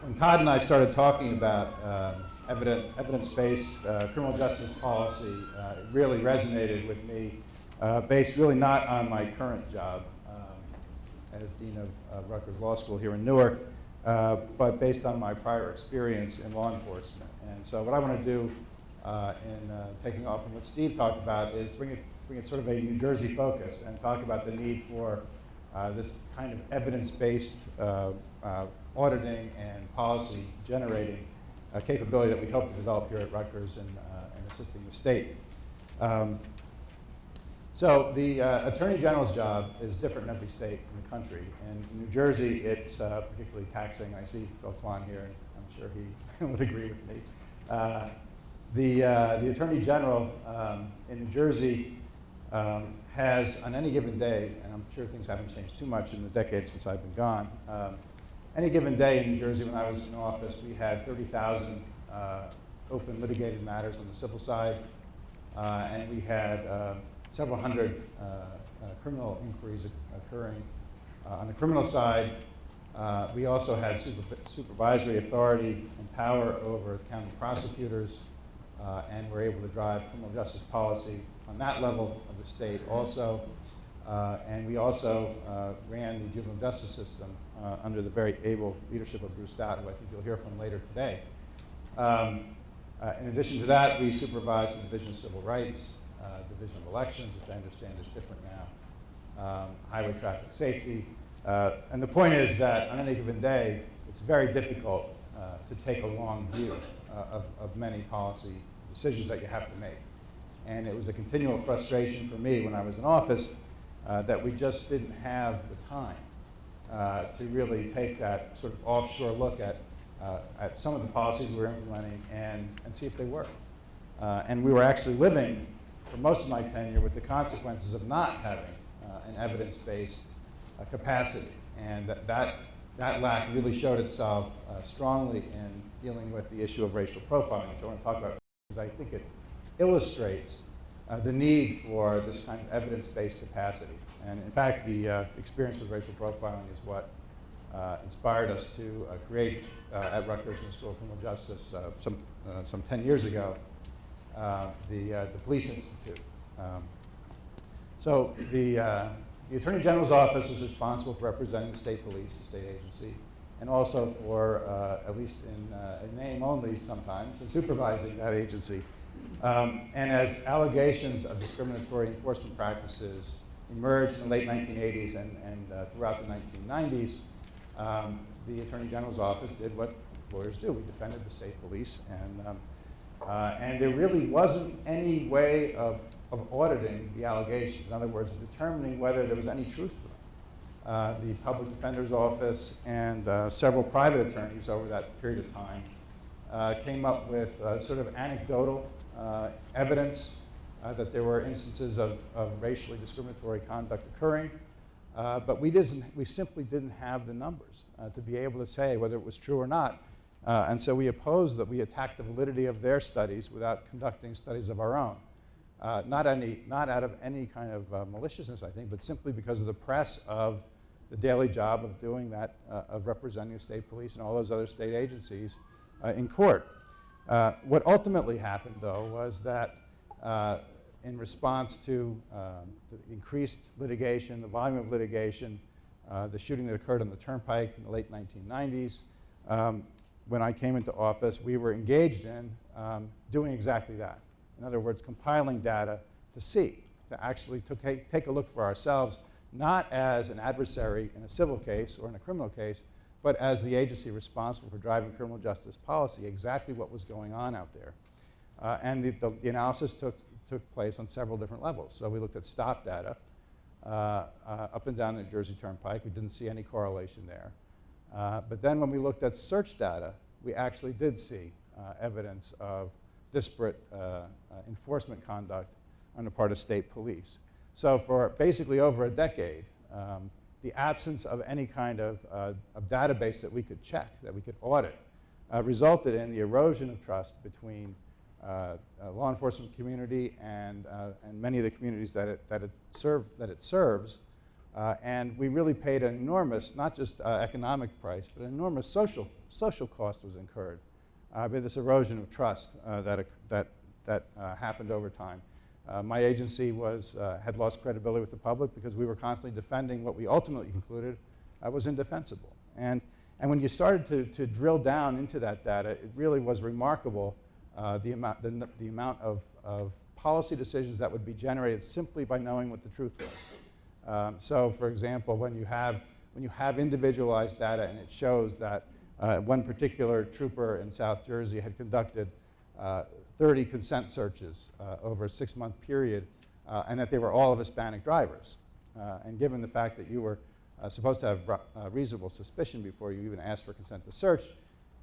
when Todd and I started talking about evidence-based criminal justice policy, it really resonated with me, based really not on my current job as Dean of Rutgers Law School here in Newark, but based on my prior experience in law enforcement. And so what I want to do in taking off from what Steve talked about is bring it sort of a New Jersey focus and talk about the need for this kind of evidence-based auditing and policy generating capability that we hope to develop here at Rutgers in assisting the state. So the Attorney General's job is different in every state in the country. And in New Jersey, it's particularly taxing. I see Phil Kwan here, and I'm sure he would agree with me. The Attorney General in New Jersey has, on any given day, and I'm sure things haven't changed too much in the decade since I've been gone, any given day in New Jersey when I was in office, we had 30,000 open litigated matters on the civil side, and we had several hundred criminal inquiries occurring. On the criminal side, we also had supervisory authority and power over county prosecutors, and were able to drive criminal justice policy on that level of the state also. And we also ran the juvenile justice system under the very able leadership of Bruce Stout, who I think you'll hear from later today. In addition to that, we supervised the Division of Civil Rights, Division of Elections, which I understand is different now, highway traffic safety. And the point is that on any given day, it's very difficult to take a long view of many policy decisions that you have to make. And it was a continual frustration for me when I was in office that we just didn't have the time to really take that sort of offshore look at some of the policies we were implementing and see if they work. And we were actually living, for most of my tenure, with the consequences of not having an evidence-based capacity. And that lack really showed itself strongly in dealing with the issue of racial profiling, which I want to talk about because I think it illustrates the need for this kind of evidence-based capacity. And in fact, the experience with racial profiling is what inspired us to create at Rutgers in the School of Criminal Justice some 10 years ago the Police Institute. So the Attorney General's office is responsible for representing the state police, the state agency, and also for, at least in name only sometimes, and supervising that agency. And as allegations of discriminatory enforcement practices emerged in the late 1980s and throughout the 1990s, the Attorney General's office did what lawyers do. We defended the state police, and there really wasn't any way of auditing the allegations. In other words, of determining whether there was any truth to them. The Public Defender's Office and several private attorneys over that period of time came up with sort of anecdotal evidence that there were instances of racially discriminatory conduct occurring, but we simply didn't have the numbers to be able to say whether it was true or not. And so we opposed that. We attacked the validity of their studies without conducting studies of our own. Not out of any kind of maliciousness, I think, but simply because of the press of the daily job of doing that, of representing the state police and all those other state agencies in court. What ultimately happened, though, was that in response to the increased litigation, the volume of litigation, the shooting that occurred on the Turnpike in the late 1990s, when I came into office, we were engaged in doing exactly that. In other words, compiling data to actually take a look for ourselves, not as an adversary in a civil case or in a criminal case, but as the agency responsible for driving criminal justice policy, exactly what was going on out there. And the analysis took place on several different levels. So we looked at stop data up and down the New Jersey Turnpike. We didn't see any correlation there. But then when we looked at search data, we actually did see evidence of disparate enforcement conduct on the part of state police. So for basically over a decade, the absence of any kind of database that we could check, that we could audit, resulted in the erosion of trust between law enforcement community and many of the communities that it serves, And we really paid an enormous, not just economic price, but an enormous social cost was incurred by this erosion of trust that happened over time. My agency had lost credibility with the public because we were constantly defending what we ultimately concluded was indefensible. And when you started to drill down into that data, it really was remarkable the amount of policy decisions that would be generated simply by knowing what the truth was. So, for example, when you have individualized data and it shows that one particular trooper in South Jersey had conducted 30 consent searches over a 6-month period, and that they were all of Hispanic drivers. And given the fact that you were supposed to have reasonable suspicion before you even asked for consent to search,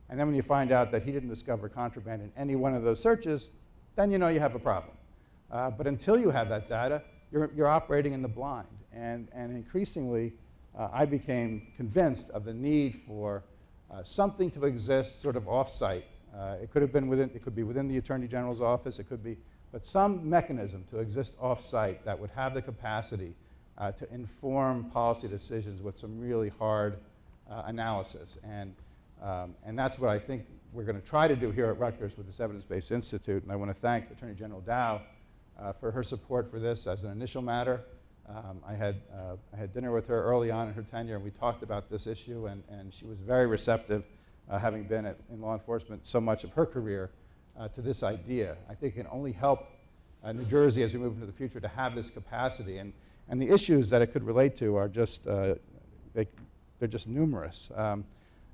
and then when you find out that he didn't discover contraband in any one of those searches, then you know you have a problem. But until you have that data, you're operating in the blind. And increasingly, I became convinced of the need for something to exist sort of off-site. It could be within the Attorney General's office, it could be, but some mechanism to exist off-site that would have the capacity to inform policy decisions with some really hard analysis. And that's what I think we're going to try to do here at Rutgers with this Evidence-Based Institute. And I want to thank Attorney General Dow for her support for this as an initial matter. I had dinner with her early on in her tenure, and we talked about this issue, and she was very receptive, having been in law enforcement so much of her career, to this idea. I think it can only help New Jersey as we move into the future to have this capacity. And the issues that it could relate to are just, they're just numerous.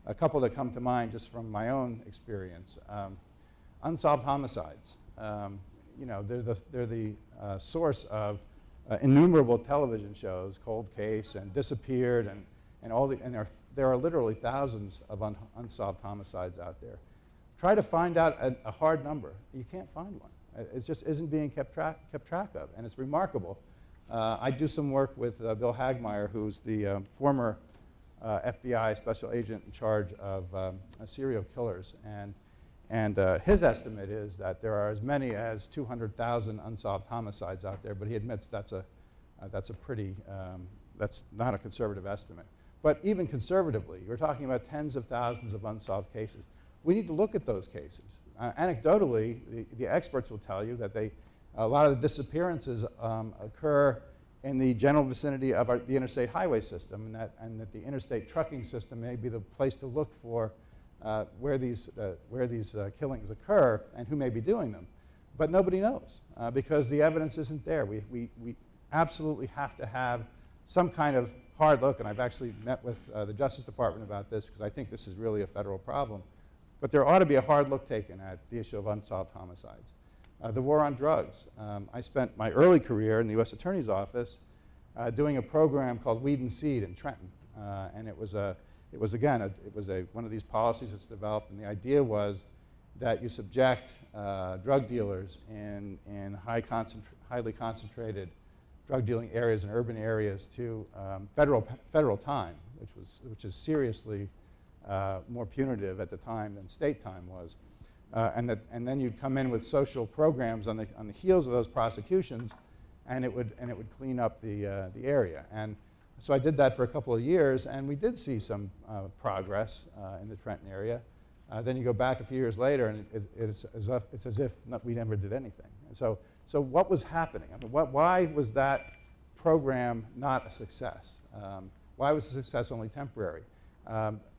A couple that come to mind just from my own experience. Unsolved homicides. You know, they're the source of innumerable television shows, Cold Case and Disappeared, and there are literally thousands of unsolved homicides out there. Try to find out a hard number. You can't find one. It just isn't being kept track of, and it's remarkable. I do some work with Bill Hagmeyer, who's the former FBI special agent in charge of serial killers, and his estimate is that there are as many as 200,000 unsolved homicides out there, but he admits that's not a conservative estimate. But even conservatively, we're talking about tens of thousands of unsolved cases. We need to look at those cases. Anecdotally, the experts will tell you that a lot of the disappearances occur in the general vicinity of the interstate highway system, and that the interstate trucking system may be the place to look for where these killings occur and who may be doing them. But nobody knows because the evidence isn't there. We absolutely have to have some kind of hard look, and I've actually met with the Justice Department about this because I think this is really a federal problem. But there ought to be a hard look taken at the issue of unsolved homicides. The war on drugs. I spent my early career in the U.S. Attorney's Office doing a program called Weed and Seed in Trenton, and it was one of these policies that's developed, and the idea was that you subject drug dealers in highly concentrated drug dealing areas and urban areas to federal time, which is seriously more punitive at the time than state time was, and then you'd come in with social programs on the heels of those prosecutions, and it would clean up the area. And so I did that for a couple of years, and we did see some progress in the Trenton area. Then you go back a few years later, and it's as if we never did anything. And so what was happening? I mean, why was that program not a success? Why was the success only temporary?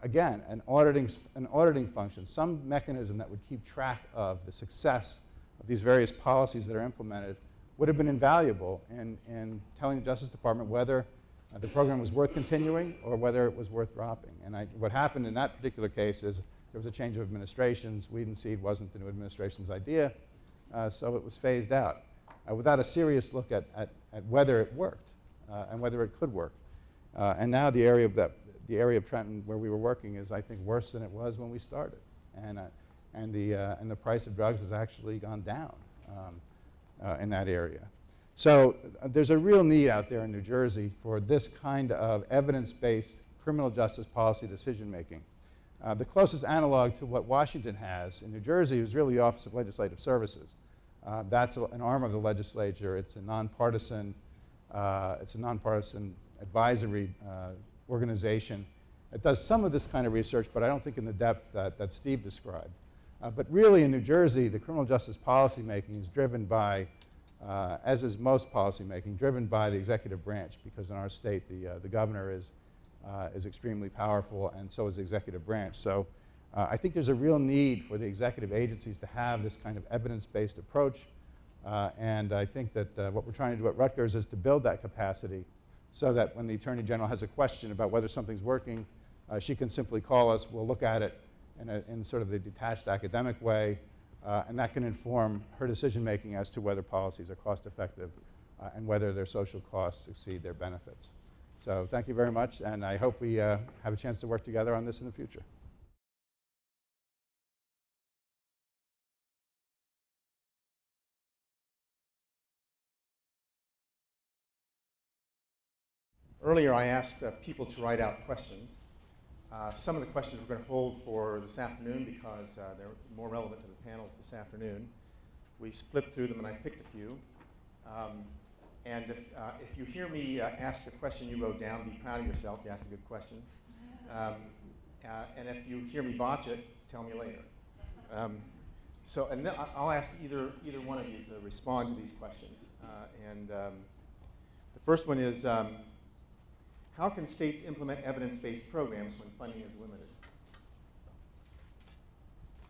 Again, an auditing function, some mechanism that would keep track of the success of these various policies that are implemented would have been invaluable in telling the Justice Department whether the program was worth continuing or whether it was worth dropping. And what happened in that particular case is there was a change of administrations. Weed and Seed wasn't the new administration's idea, so it was phased out without a serious look at whether it worked and whether it could work. And now the area of Trenton where we were working is, I think, worse than it was when we started. And the price of drugs has actually gone down in that area. So there's a real need out there in New Jersey for this kind of evidence-based criminal justice policy decision-making. The closest analog to what Washington has in New Jersey is really the Office of Legislative Services. That's an arm of the legislature. It's a nonpartisan advisory organization. It does some of this kind of research, but I don't think in the depth that Steve described. But really in New Jersey, the criminal justice policymaking is driven by, as is most policymaking, driven by the executive branch, because in our state the governor is extremely powerful, and so is the executive branch. So I think there's a real need for the executive agencies to have this kind of evidence-based approach, and I think that what we're trying to do at Rutgers is to build that capacity so that when the Attorney General has a question about whether something's working, she can simply call us, we'll look at it in sort of the detached academic way, and that can inform her decision-making as to whether policies are cost-effective and whether their social costs exceed their benefits. So thank you very much, and I hope we have a chance to work together on this in the future. Earlier, I asked people to write out questions. Some of the questions we're going to hold for this afternoon because they're more relevant to the panels this afternoon. We flipped through them and I picked a few. And if you hear me ask the question you wrote down, be proud of yourself. You asked a good question. And if you hear me botch it, tell me later. And then I'll ask either one of you to respond to these questions. The first one is, how can states implement evidence-based programs when funding is limited?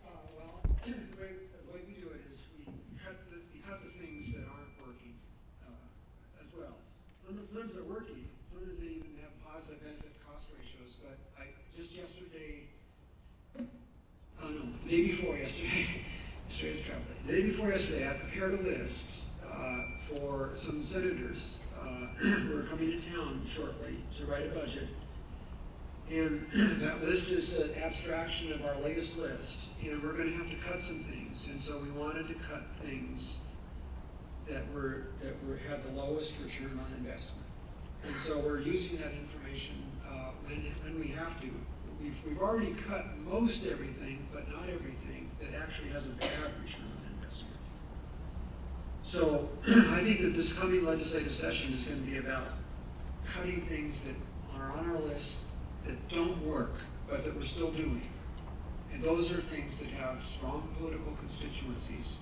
Well, the way we do it is we cut the things that aren't working as well. Sometimes they're working. Sometimes they even have positive benefit-cost ratios. But just yesterday, oh no, the day before yesterday, the day before yesterday, I prepared a list for some senators who are coming to town shortly to write a budget. And that list is an abstraction of our latest list. And we're going to have to cut some things. And so we wanted to cut things that have the lowest return on investment. And so we're using that information when we have to. We've already cut most everything, but not everything that actually has a bad return on investment. So I think that this coming legislative session is going to be about cutting things that are on our list that don't work, but that we're still doing. And those are things that have strong political constituencies,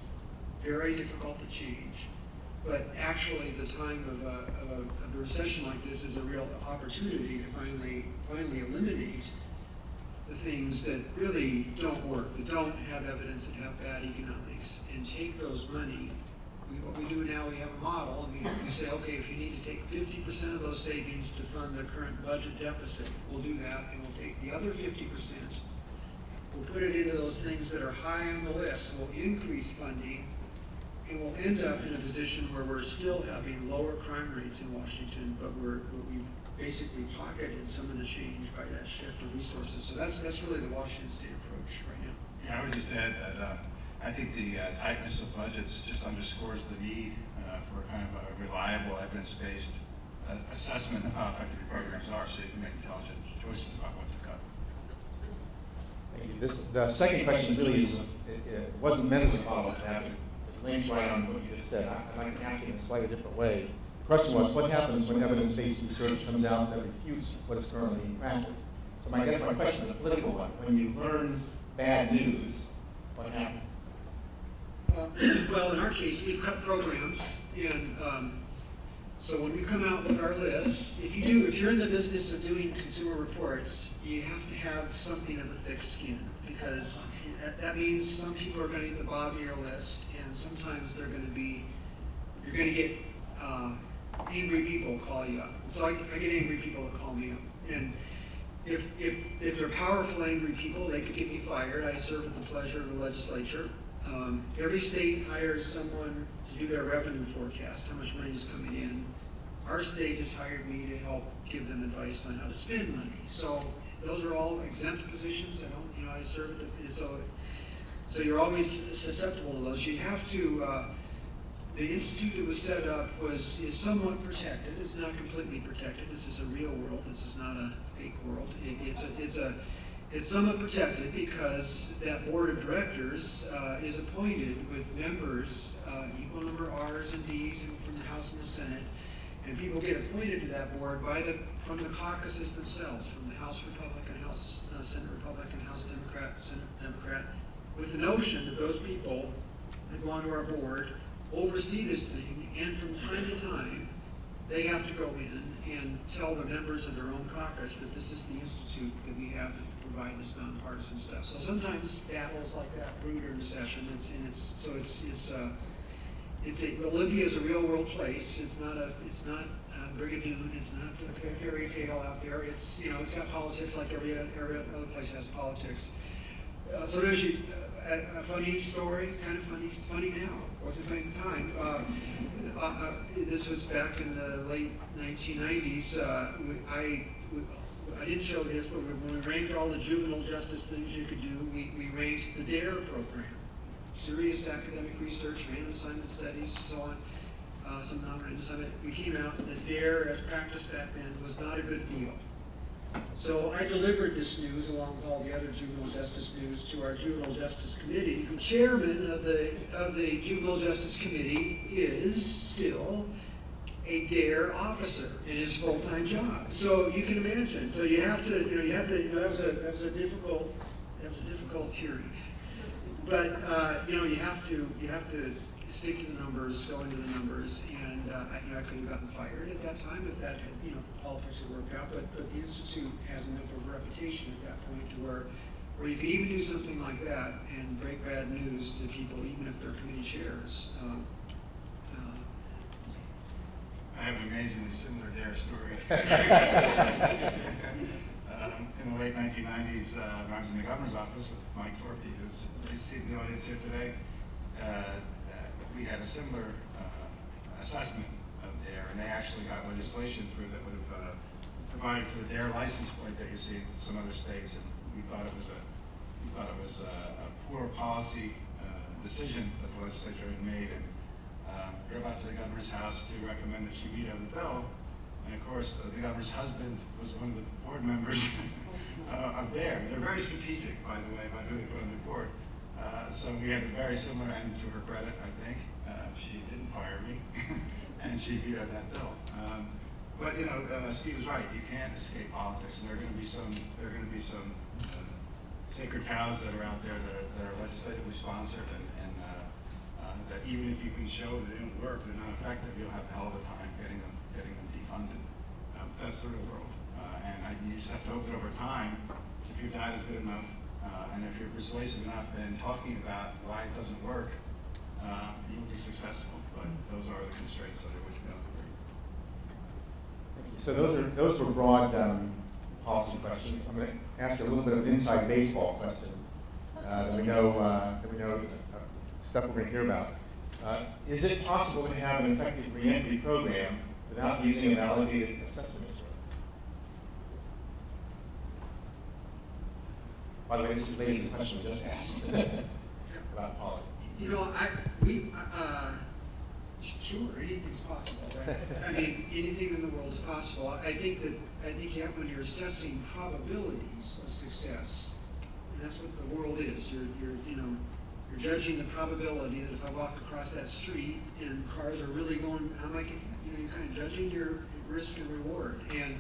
very difficult to change. But actually, the time of a recession like this is a real opportunity to finally eliminate the things that really don't work, that don't have evidence, that have bad economics, and take those money. What we do now, we have a model, and we say, okay, if you need to take 50% of those savings to fund the current budget deficit, we'll do that, and we'll take the other 50%, we'll put it into those things that are high on the list, we'll increase funding, and we'll end up in a position where we're still having lower crime rates in Washington, but we've basically pocketed some of the change by that shift of resources. So that's really the Washington State approach right now. Yeah, I would just add that I think the tightness of budgets just underscores the need for kind of a reliable, evidence-based assessment of how effective your programs are, so you can make intelligent choices about what to cut. Thank you. The second question really is, it wasn't meant as a follow-up to have it. It links right on what you just said. I'd like to ask it in a slightly different way. The question was, what happens when evidence-based research comes out that refutes what is currently in practice? So my question is a political one. When you learn bad news, what happens? Well, in our case, we've cut programs, and so when we come out with our lists, if you're in the business of doing consumer reports, you have to have something of a thick skin, because that means some people are going to get the bottom of your list, and sometimes you're going to get angry people call you up. So I get angry people that call me up, and if they're powerful, angry people, they could get me fired. I serve at the pleasure of the legislature. Every state hires someone to do their revenue forecast, how much money is coming in. Our state has hired me to help give them advice on how to spend money. So those are all exempt positions. I serve at the, so you're always susceptible to those. You have to, the institute that was set up is somewhat protected. It's not completely protected. This is a real world. This is not a fake world. It's somewhat protected because that board of directors is appointed with members, equal number R's and D's from the House and the Senate, And people get appointed to that board from the caucuses themselves, from the House Republican, House Senate Republican, House Democrat, Senate Democrat, with the notion that those people that go onto our board oversee this thing, and from time to time, they have to go in and tell the members of their own caucus that this is the institute that we have to provide this nonpartisan stuff. So sometimes battles like that brew during the session. Olympia is a real world place. It's not Brigadoon. It's not a fairy tale out there. It's got politics like every other place has politics. So there's a funny story, kind of funny now. Wasn't funny at the time. This was back in the late 1990s. I didn't show this, but when we ranked all the juvenile justice things you could do, we ranked the DARE program. Serious academic research, random assignment studies, so on, some non-random assignment. We came out that DARE, as practiced back then, was not a good deal. So I delivered this news, along with all the other juvenile justice news, to our Juvenile Justice Committee. The chairman of the Juvenile Justice Committee is still a DARE officer in his full-time job. So you can imagine. So that was a difficult hearing. But you have to stick to the numbers, go into the numbers, and I could have gotten fired at that time if that had, politics had worked out. But the institute has enough of a reputation at that point to where you can even do something like that and break bad news to people, even if they're committee chairs. I have an amazingly similar DARE story. In the late 1990s, when I was in the governor's office with Mike Torpy, who's sees the audience here today, we had a similar assessment of DARE, and they actually got legislation through that would have provided for the DARE license plate that you see in some other states, and we thought it was a poor policy decision that the legislature had made, and drove out to the governor's house to recommend that she veto the bill. And of course, the governor's husband was one of the board members of DARE. They're very strategic, by the way, about who they put on the board. So we had a very similar end to her credit, I think. She didn't fire me, and she vetoed that bill. But Steve is right. You can't escape politics, and there are going to be some sacred cows that are out there that are legislatively sponsored, and that even if you can show that they don't work, they're not effective, you'll have a hell of a time getting them defunded. That's the real world, and you just have to hope that over time, if your data is good enough, and if you're persuasive enough in talking about why it doesn't work, you'll be successful. But those are the constraints under which we operate. So those were broad policy questions. I'm going to ask a little bit of an inside baseball question that we know stuff we're going to hear about. Is it possible to have an effective reentry program without using a validated assessment instrument? By the way, this is related to the question we just asked about politics. Sure, anything's possible, right? I mean, anything in the world is possible. I think when you're assessing probabilities of success, and that's what the world is. You're judging the probability that if I walk across that street and cars are really going, you're kind of judging your risk and reward. And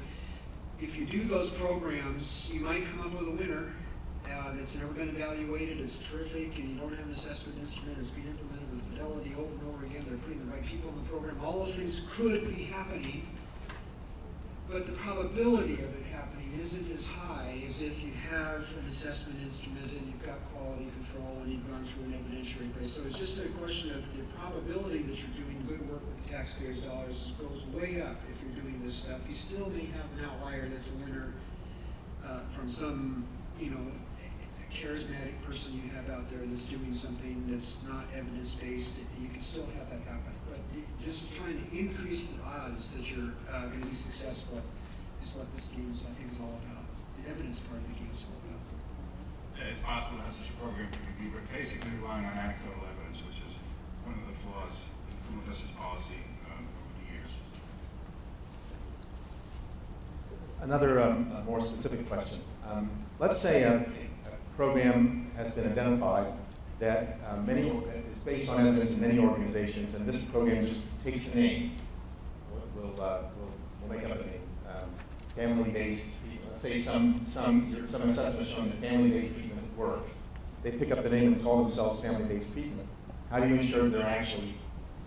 if you do those programs, you might come up with a winner that's never been evaluated, it's terrific, and you don't have an assessment instrument, it's being implemented with fidelity over and over again, they're putting the right people in the program. All those things could be happening, but the probability of it happening isn't as high as if you have an assessment instrument and you've got quality control and you've gone through an evidentiary base. So it's just a question of the probability that you're doing good work with the taxpayers' dollars goes way up if you're doing this stuff. You still may have an outlier that's a winner from some, charismatic person you have out there that's doing something that's not evidence-based. You can still have that happen. But just trying to increase the odds that you're going to be successful is what this game, I think, is all about. The evidence part of the game is all about. It's possible to have such a program that could be basically relying on anecdotal evidence, which is one of the flaws in criminal justice policy over the years. Another more specific question. Let's say a program has been identified that is based on evidence in many organizations, and this program just takes the name, we'll make up a name. Family-based treatment. Let's say some assessment showing that family-based treatment works. They pick up the name and call themselves family-based treatment. How do you ensure they're actually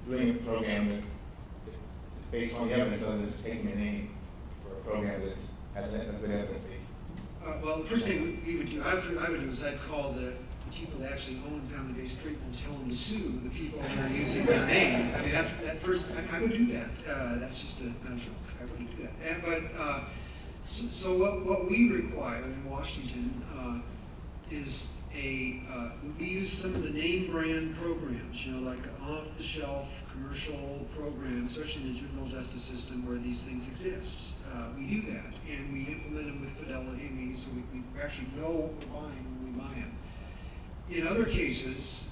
doing a program that based on the evidence, other than just taking a name for a program that has a good evidence base? Well, the first thing we would do, I would do is I'd call the people that actually own family-based treatment and tell them to sue the people that are using their name. I mean, that's that first. I would do that. That's just not a joke. I wouldn't do that. So what we require in Washington is we use some of the name brand programs, like off-the-shelf commercial programs, especially in the juvenile justice system where these things exist. We do that, and we implement them with fidelity, so we actually know what we're buying when we buy them. In other cases,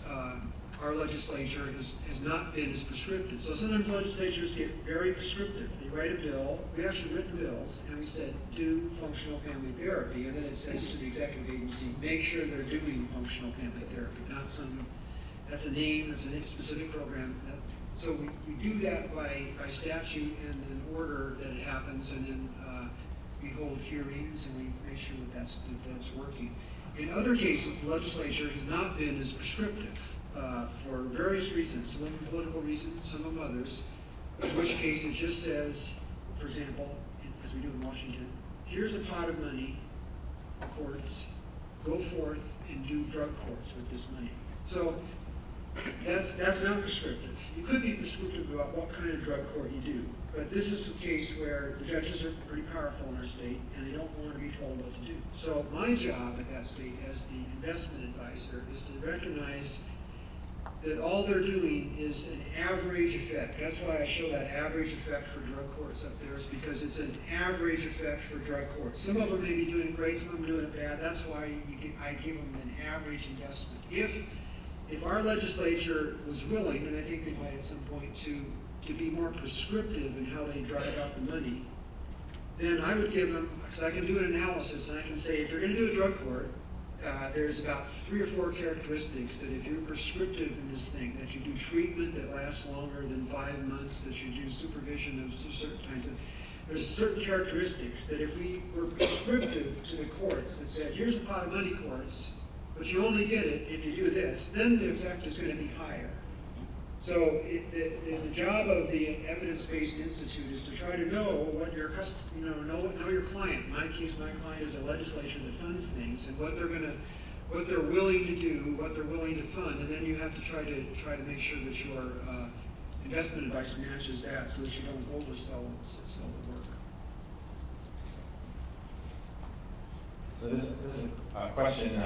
our legislature has not been as prescriptive. So sometimes legislatures get very prescriptive. They write a bill, we actually written bills, and we said, do functional family therapy, and then it says to the executive agency, make sure they're doing functional family therapy, not that's a name, that's a specific program. So we do that by statute and an order that it happens, and then we hold hearings and we make sure that that's working. In other cases, the legislature has not been as prescriptive for various reasons, some of them political reasons, some of them others, in which case it just says, for example, as we do in Washington, here's a pot of money, courts, go forth and do drug courts with this money. So that's not prescriptive. You could be prescriptive about what kind of drug court you do, but this is a case where the judges are pretty powerful in our state and they don't want to be told what to do. So my job at that state as the investment advisor is to recognize that all they're doing is an average effect. That's why I show that average effect for drug courts up there, is because it's an average effect for drug courts. Some of them may be doing great, some of them doing it bad. That's why I give them an average investment. If our legislature was willing, and I think they might at some point, to be more prescriptive in how they drive out the money, then I would give them, because I can do an analysis and I can say, if you're going to do a drug court, there's about 3 or 4 characteristics that if you're prescriptive in this thing, that you do treatment that lasts longer than 5 months, that you do supervision of certain kinds of, there's certain characteristics that if we were prescriptive to the courts that said, here's a pot of money, courts, but you only get it if you do this, then the effect is going to be higher. So the job of the Evidence-Based Institute is to try to know what your know your client. In my case, my client is a legislature that funds things, and what they're willing to do, what they're willing to fund, and then you have to try to make sure that your investment advice matches that, so that you don't oversell the work. So this is a question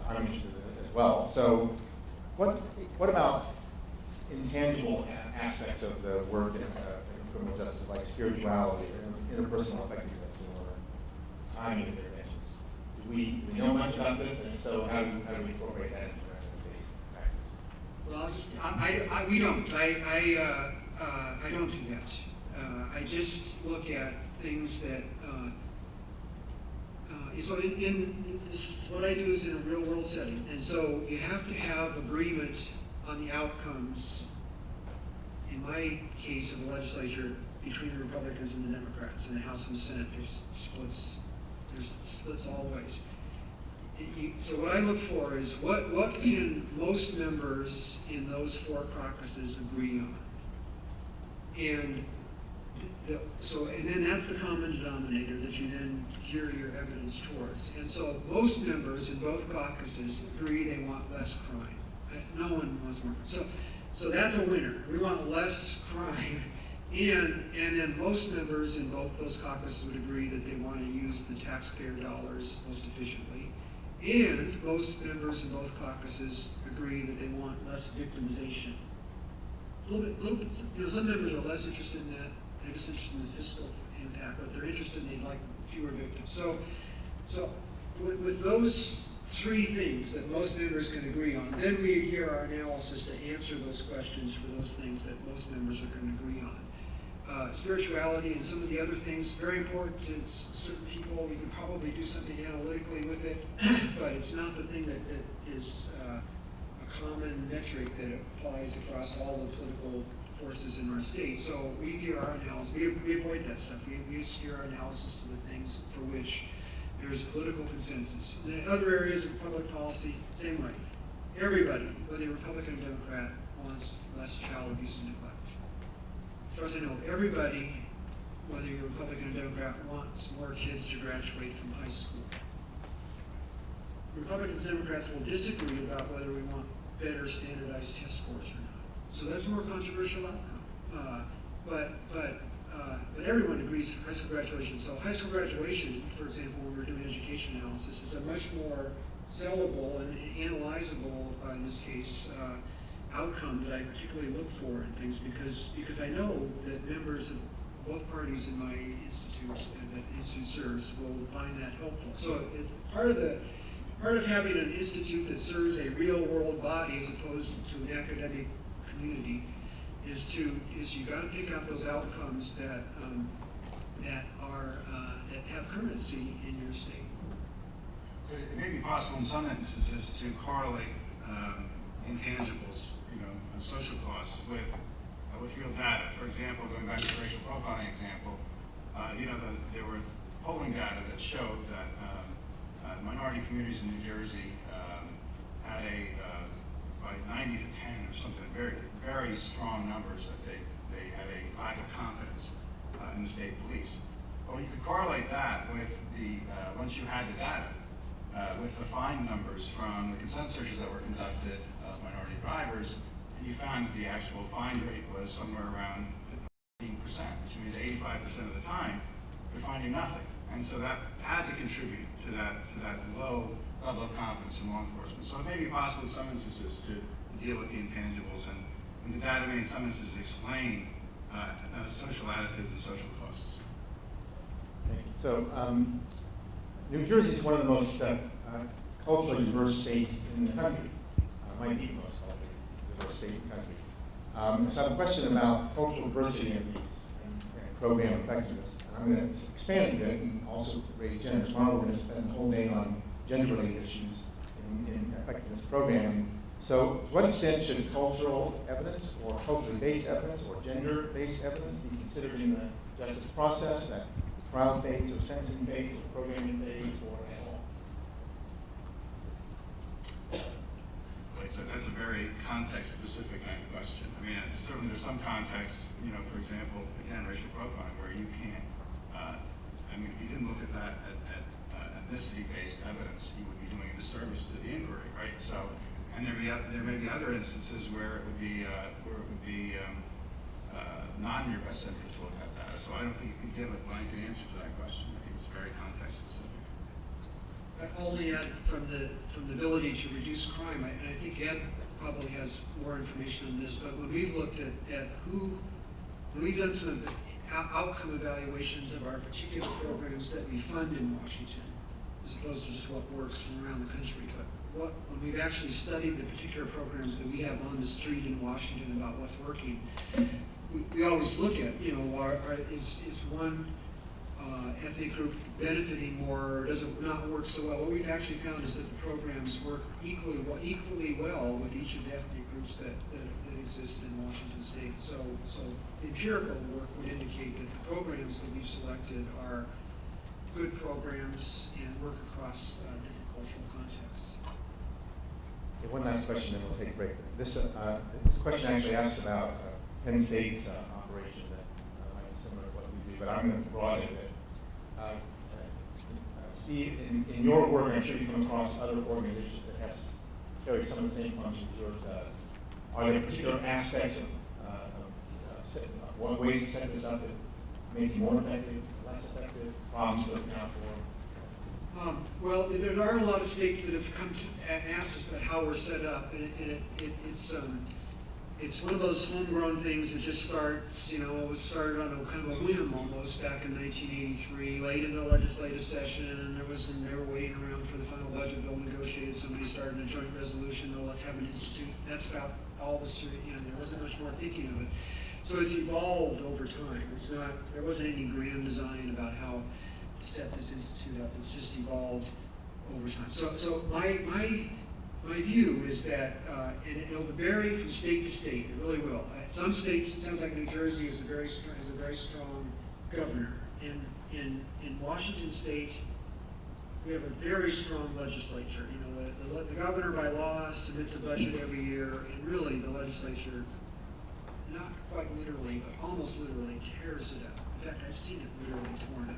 I'm interested in as well. So what about intangible aspects of the work in criminal justice, like spirituality or interpersonal effectiveness or timing interventions? Do we know much about this, and so how do we incorporate that into our practice? Well, we don't. I don't do that. I just look at things that. So what I do is in a real world setting, and so you have to have agreement on the outcomes. In my case of the legislature, between the Republicans and the Democrats in the House and the Senate, there's splits all ways. So what I look for is what can most members in those 4 caucuses agree on, and then that's the common denominator that you then gear your evidence towards. And so most members in both caucuses agree they want less crime. No one wants more. So that's a winner. We want less crime. And then most members in both those caucuses would agree that they want to use the taxpayer dollars most efficiently. And most members in both caucuses agree that they want less victimization. A little bit. Some members are less interested in that. They're just interested in the fiscal impact, but they're interested in they'd like fewer victims. So with those 3 things that most members can agree on, then we adhere our analysis to answer those questions for those things that most members are going to agree on. Spirituality and some of the other things, very important to certain people. We can probably do something analytically with it, but it's not the thing that is a common metric that applies across all the political forces in our state. So we gear our analysis, we avoid that stuff. We gear our analysis to the things for which there's political consensus. In other areas of public policy, same way. Everybody, whether you're Republican or Democrat, wants less child abuse and neglect. As far as I know, everybody, whether you're Republican or Democrat, wants more kids to graduate from high school. Republicans and Democrats will disagree about whether we want better standardized test scores or not. So that's a more controversial outcome. But everyone agrees high school graduation. So high school graduation, for example, when we're doing education analysis, is a much more sellable and analyzable, in this case, outcome that I particularly look for in things because I know that members of both parties in my institute that the institute serves will find that helpful. So part of having an institute that serves a real world body as opposed to an academic community is you got to pick out those outcomes that have currency in your state. It may be possible in some instances to correlate intangibles, and social costs with real data. For example, going back to the racial profiling example, there were polling data that showed that minority communities in New Jersey had by 90 to 10 or something, very, very strong numbers that they had a lack of confidence in the state police. Well, you could correlate that with once you had the data, with the fine numbers from the consent searches that were conducted of minority drivers, and you found the actual fine rate was somewhere around 15%, which means 85% of the time you're finding nothing. And so that had to contribute to that low level of confidence in law enforcement. So it may be possible in some instances to deal with the intangibles, and the data may in some instances explain social attitudes and social costs. Thank you. So New Jersey is one of the most culturally diverse states in the country. Might be the most culturally diverse state in the country. So I have a question about cultural diversity in these and program effectiveness. And I'm going to expand a bit and also raise gender. Tomorrow we're going to spend the whole day on gender-related issues in effectiveness programming. So to what extent should cultural evidence or culturally based evidence or gender-based evidence be considered in the justice process at the trial phase or sentencing phase or programming phase or at all? So that's a very context-specific kind of question. I mean, certainly there's some contexts, for example, again, racial profiling, where you can't, if you didn't look at that at ethnicity-based evidence, you would be doing a disservice to the inquiry, right? So, and there may be other instances where it would be not in your best interest to look at that. So I don't think you can give a blanket answer to that question. I think it's very context-specific. Only from the ability to reduce crime, and I think Ed probably has more information on this, but when we've looked at when we've done some outcome evaluations of our particular programs that we fund in Washington, as opposed to just what works from around the country, but when we've actually studied the particular programs that we have on the street in Washington about what's working, we always look at, is one ethnic group benefiting more, or does it not work so well? What we've actually found is that the programs work equally well with each of the ethnic groups that exist in Washington State. So empirical work would indicate that the programs that we've selected are good programs and work across different cultural contexts. Okay, one last question, then we'll take a break. This question actually asks about Penn State's operation that might be similar to what we do, but I'm going to broaden it a bit. Steve, in your work, I'm sure you come across other organizations that have carry some of the same functions yours does. Are there particular aspects of ways to set this up that make you more effective, less effective, problems to look out for? Well, there are a lot of states that have come to ask us about how we're set up, and it's one of those homegrown things that just starts, it was started on a kind of a whim almost back in 1983, late in the legislative session, and they were waiting around for the final budget bill negotiated. Somebody started a joint resolution, let's have an institute. That's about all there wasn't much more thinking of it. So it's evolved over time. There wasn't any grand design about how to set this institute up. It's just evolved over time. So my my view is that, and it'll vary from state to state, it really will. Some states, it sounds like New Jersey is a very strong governor. In Washington State, we have a very strong legislature. You know, the governor by law submits a budget every year, and really the legislature, not quite literally, but almost literally tears it up. In fact, I've seen it literally torn up.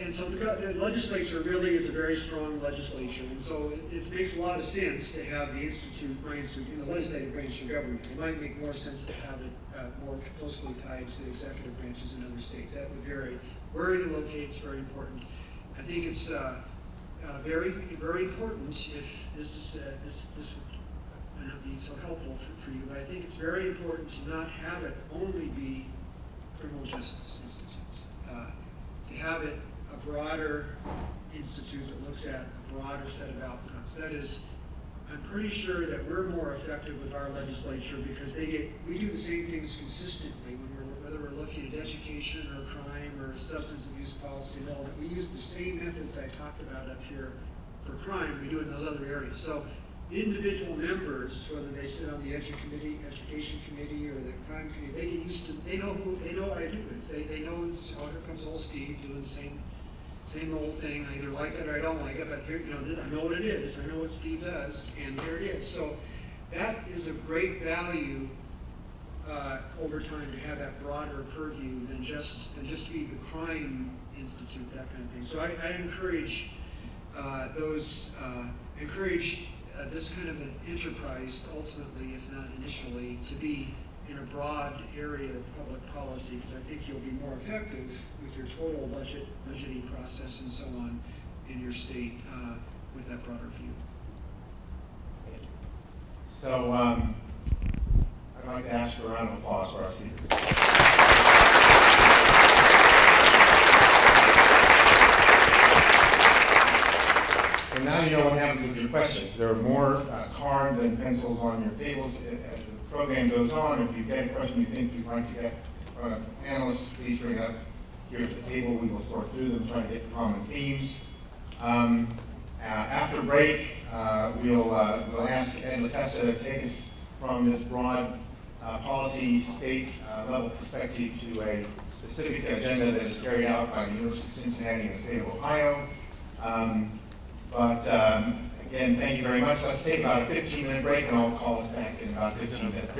And so the legislature really is a very strong legislature, and so it makes a lot of sense to have the branch in the legislative branch of government. It might make more sense to have it more closely tied to the executive branches in other states. That would vary. Where it locates is very important. I think it's very important if this would not be so helpful for you, but I think it's very important to not have it only be criminal justice institutes. To have it a broader institute that looks at a broader set of outcomes. That is, I'm pretty sure that we're more effective with our legislature because we do the same things consistently whether we're looking at education or crime or substance abuse policy and all that. We use the same methods I talked about up here for crime, we do it in those other areas. So individual members, whether they sit on the education committee or the crime committee, they get used to, they know what I do. They know it's, oh, here comes old Steve doing the same old thing. I either like it or I don't like it, but here, you know, I know what it is. I know what Steve does, and there it is. So that is of great value over time to have that broader purview than just be the crime institute, that kind of thing. So I encourage this kind of an enterprise, ultimately, if not initially, to be in a broad area of public policy, because I think you'll be more effective with your total budgeting process and so on in your state with that broader view. So I'd like to ask for a round of applause for our speakers. So now you know what happens with your questions. There are more cards and pencils on your tables as the program goes on. If you get a question you think you'd like to get from a panelist, please bring it up here at the table. We will sort through them, try to get common themes. After break, we'll ask Ed Latessa to take us from this broad policy state level perspective to a specific agenda that is carried out by the University of Cincinnati and the state of Ohio. Again, thank you very much. Let's take about a 15-minute break, and I'll call us back in about 15 minutes.